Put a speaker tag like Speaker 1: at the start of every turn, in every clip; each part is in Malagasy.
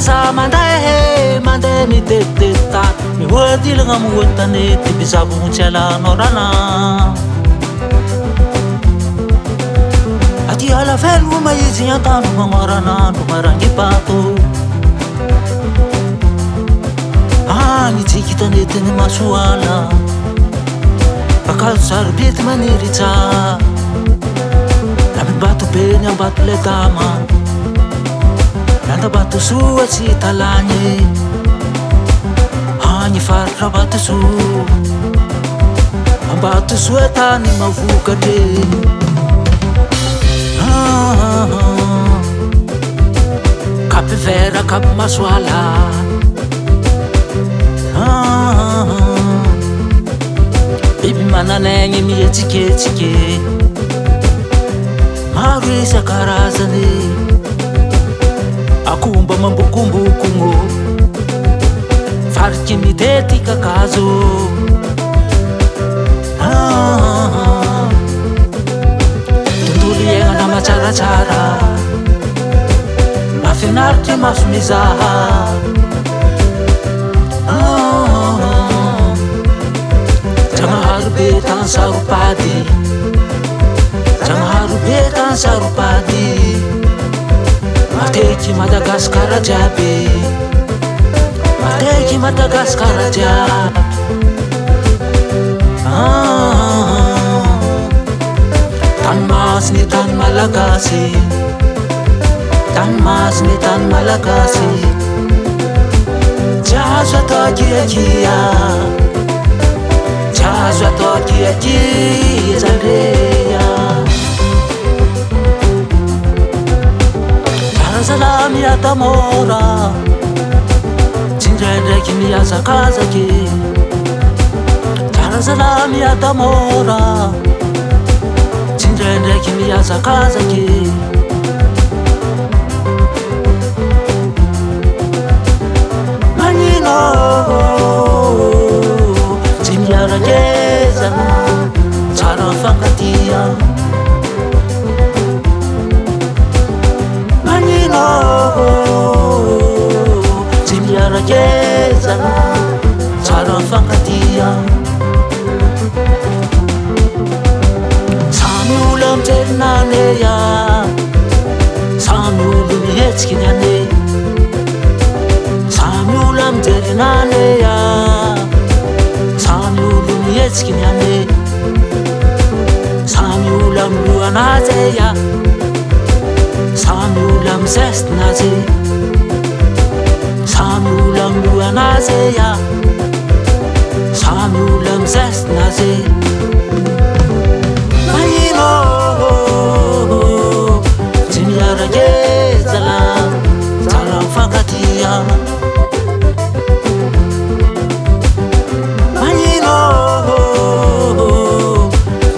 Speaker 1: Sa mandahe mande mi teteta mi wadi langa muotane tibisabu muchala norana ati ala felu maizi yatanu mangorana numarangi pato ani tikita netene masuala bakal sarbit manirica nabi batu penya batu letama Nanda batu sua si talanye Hanya farra batu su Batu sua tani mavuka de Kapi vera kapi maswala Bibi mana nenye miye tike tike Marisa karazane Akumba mambukumbukungo Farki miteti kakazo Tunduli yenga na machara-chara Mafinarti masumizaha Jangan harube tan sarupadi Jangan harube tan sarupadi Mateki Madagaskar jabe Mateki Madagaskar jabe Tan mas ni tan malagasi Tan mas ni tan malagasi Jazwa toki ajia Jazwa toki ajia Zalea Salam ya tamora Cindrende kimi ya sakazaki Salam ya tamora Cindrende kimi ya sakazaki Manino Cimyara jeza Cara fangatia Cimyara jeza Cara fangatia Sami ulam ternane ya Sami ulum hetskinyane Sami ulam ternane ya Sami ulum hetskinyane Sami ulam luanaze ya Sami ulam zest naze Sami ulam luanaze ya Sami ulam zest naze Manino Cimyara jezala Salam fakatia Manino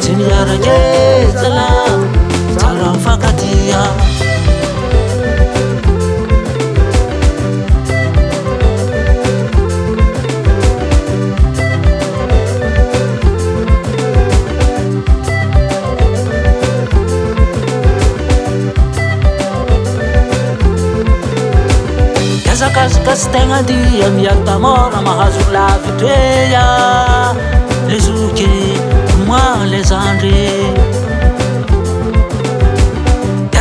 Speaker 1: Cimyara jezala Salam fakatia Kas tenga dia miata mora mahazo lavitreya Lezuke moi les andre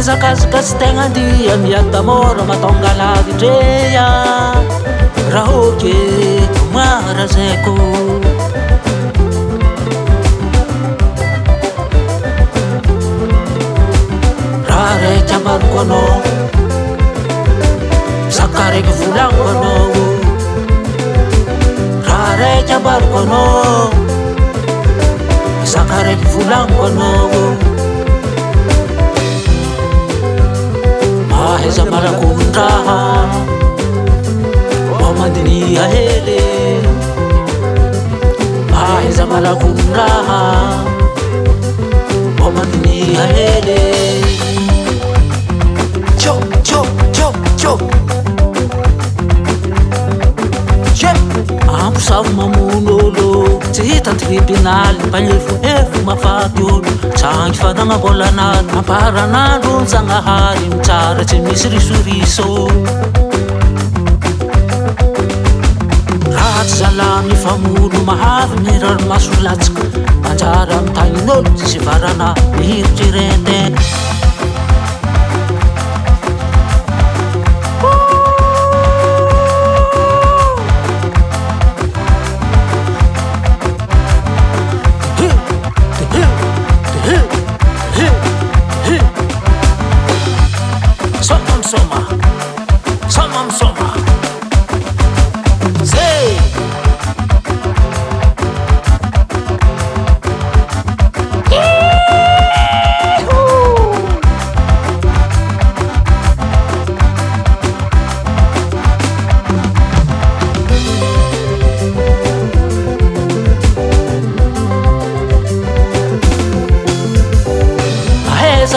Speaker 1: Kas tenga dia miata mora matonga lavitreya Rahoke mara zeko Rare chamar kono Sakare ke fulang kono Rare jabar kono Sakare ke fulang kono Mahe zamara kundraha Omadini ahele Mahe zamara kundraha Omadini ahele Chop, chop, chop, chop Ampusavu mamunolo Tihita tribunal Panyefu efu mafatolo Changi fadanga bolanat Maparanalo Zangahari Mchara Chimisiri suriso malamy famono mahary mirary masolatsika manjary amy tagnin'olo tsisy varana mihiritsy rene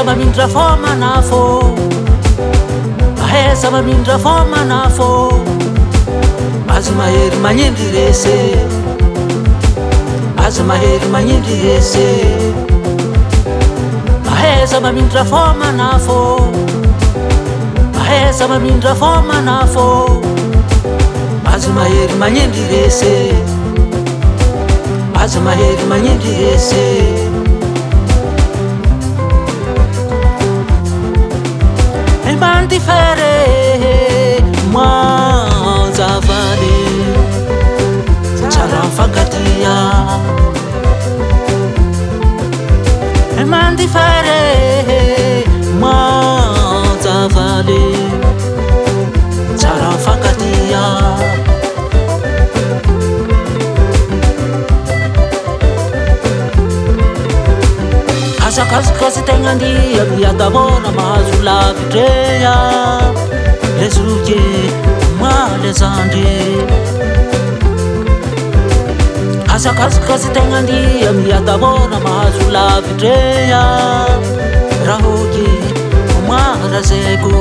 Speaker 1: mamindra fô manafô aheza mamindra fô manafô azy mahery magnindry rese azy mahery magnindry rese aheza mamindra fô manafô aheza mamindra fô manafô azy mahery magnindry rese azy mahery magnindry rese Bandifere Mazavale Charafagatia Bandifere Mazavale Charafagatia Asakasakasy tegna ndia miadamona mahazo lavitreya lezoke malezandry Asakasakasy tegna ndia miadamona mahazo lavitreya rahoky marazeko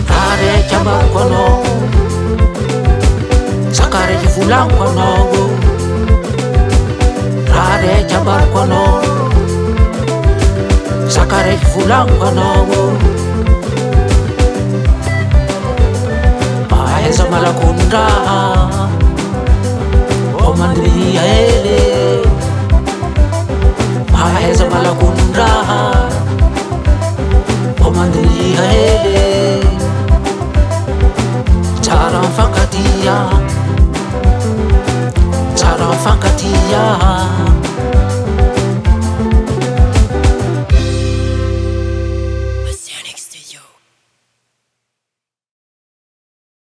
Speaker 1: rareky ambariko anao sakareky volaniko anao Rareky ambariko anao sakareky volaniko anao mahaiza malakonin-draha o mandria ele mahaiza malakonin-draha o mandria ele tsara mifankatia tsara mifankatia